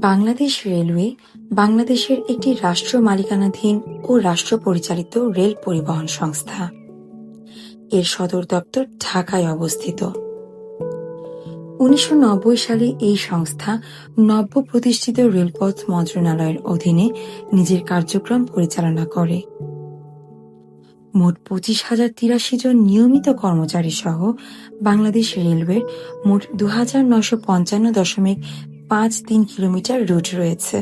Bangladesh railway বাংলাদেশের একটি রাষ্ট্র মালিকানাধীন ও রাষ্ট্র পরিচালিত রেল পরিবহন সংস্থা। এর সদর দপ্তর ঢাকায় অবস্থিত। ১৯৯০ সালে এই সংস্থা নব্য প্রতিষ্ঠিত রেলপথ মন্ত্রণালয়ের অধীনে নিজের কার্যক্রম পরিচালনা করে। মোট ২৫,০৮৩ জন নিয়মিত কর্মচারী সহ বাংলাদেশ রেলওয়ের মোট ২,৯৫৫.৫৩ কিলোমিটার রুট রয়েছে।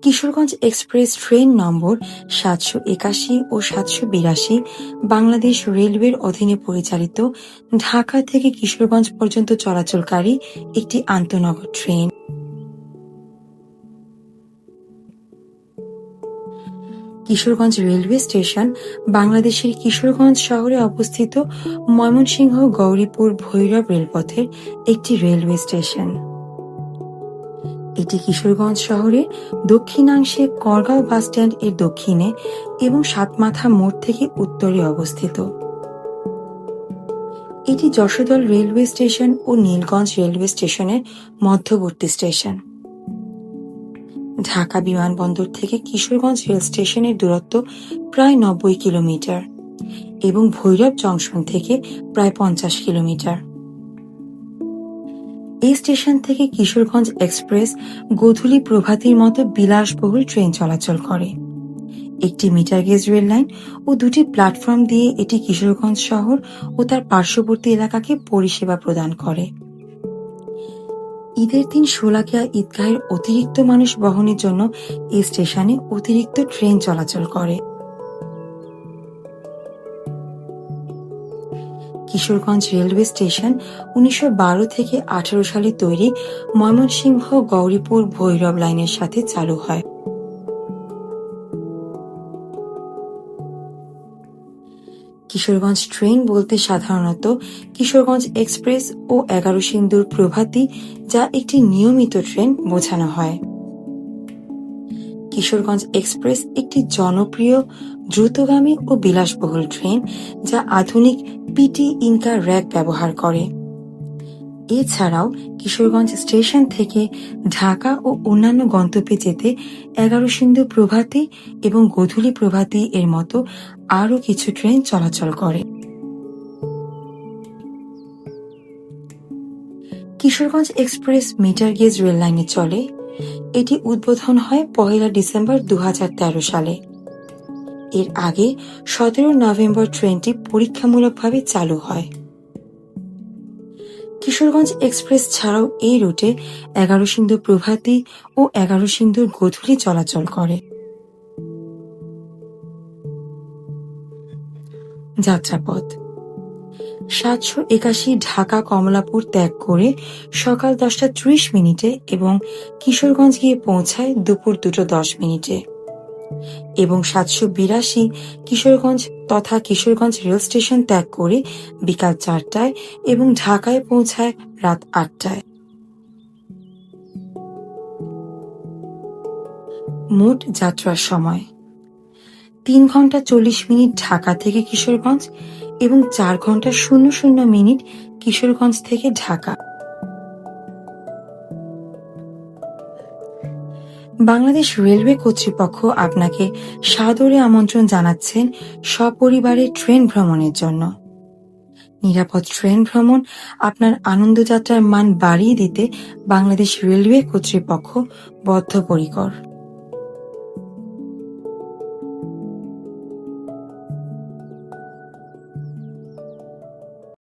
কিশোরগঞ্জ এক্সপ্রেস ট্রেন নম্বর ৭৮১ ও ৭৮২ বাংলাদেশ রেলওয়ের অধীনে পরিচালিত ঢাকা থেকে কিশোরগঞ্জ পর্যন্ত চলাচলকারী একটি আন্তঃনগর ট্রেন। কিশোরগঞ্জ রেলওয়ে স্টেশন বাংলাদেশের কিশোরগঞ্জ শহরে অবস্থিত ময়মনসিংহ গৌরীপুর ভৈরব রেলপথের একটি রেলওয়ে স্টেশন। এটি কিশোরগঞ্জ শহরের দক্ষিণাংশে করগাঁও বাসস্ট্যান্ড এর দক্ষিণে এবং সাতমাথা মোড় থেকে উত্তরে অবস্থিত। এটি যশোদল রেলওয়ে স্টেশন ও নীলগঞ্জ রেলওয়ে স্টেশনের মধ্যবর্তী স্টেশন। ঢাকা বিমানবন্দর থেকে কিশোরগঞ্জ রেল স্টেশনের দূরত্ব প্রায় ৯০ কিলোমিটার এবং ভৈরব জংশন থেকে প্রায় ৫০ কিলোমিটার। এই স্টেশন থেকে কিশোরগঞ্জ এক্সপ্রেস গোধূলি প্রভাতীর মতো বিলাসবহুল ট্রেন চলাচল করে। একটি মিটার গেজ রেল লাইন ও দুটি প্ল্যাটফর্ম দিয়ে এটি কিশোরগঞ্জ শহর ও তার পার্শ্ববর্তী এলাকাকে পরিষেবা প্রদান করে। ঈদের দিন শোলাকিয়া ঈদগাহের অতিরিক্ত মানুষ বহনের জন্য এই স্টেশনে অতিরিক্ত ট্রেন চলাচল করে। কিশোরগঞ্জ রেলওয়ে স্টেশন ১৯১২ থেকে ১৮ সালে তৈরি ময়মনসিংহ গৌরীপুর ভৈরব লাইনের সাথে চালু হয়। কিশোরগঞ্জ ট্রেন বলতে সাধারণত কিশোরগঞ্জ এক্সপ্রেস ও ১১ সিন্দুর প্রভাতী, যা একটি নিয়মিত ট্রেন, বোঝানো হয়। কিশোরগঞ্জ এক্সপ্রেস একটি জনপ্রিয় দ্রুতগামী ও বিলাসবহুল ট্রেন যা আধুনিক পিটি ইনকা র্যাক ব্যবহার করে। এছাড়াও কিশোরগঞ্জ স্টেশন থেকে ঢাকা ও অন্যান্য গন্তব্যে যেতে ১১ সিন্ধু প্রভাতী এবং গোধূলি প্রভাতী এর মতো আরও কিছু ট্রেন চলাচল করে। Kishoreganj express metre gauge rail লাইনে চলে। এটি উদ্বোধন হয় ১ ডিসেম্বর ২০১৩ সালে। এর আগে ১৭ নভেম্বর ট্রেনটি পরীক্ষামূলকভাবে চালু হয়। কিশোরগঞ্জ এক্সপ্রেস ছাড়াও এই রুটে ১১ সিন্ধু প্রভাতী ও ১১ সিন্ধুর গোধূলি চলাচল করে। যাত্রাপথ: ৭৮১ ঢাকা কমলাপুর ত্যাগ করে সকাল ১০টা ৩০ এবং কিশোরগঞ্জ গিয়ে পৌঁছায় দুপুর ২টা ১০ এবং ৭৮২ কিশোরগঞ্জ তথা কিশোরগঞ্জ রেল স্টেশন ত্যাগ করে বিকাল ৪টায় এবং ঢাকায় পৌঁছায় রাত ৮টায়। মোট যাত্রার সময় ৩ ঘন্টা ৪০ মিনিট ঢাকা থেকে কিশোরগঞ্জ এবং ৪ ঘন্টা ০০ মিনিট কিশোরগঞ্জ থেকে ঢাকা। বাংলাদেশ রেলওয়ে কর্তৃপক্ষ আপনাকে সাদরে আমন্ত্রণ জানাচ্ছেন সপরিবারে ট্রেন ভ্রমণের জন্য। নিরাপদ ট্রেন ভ্রমণ আপনার আনন্দযাত্রার মান বাড়িয়ে দিতে বাংলাদেশ রেলওয়ে কর্তৃপক্ষ বদ্ধপরিকর।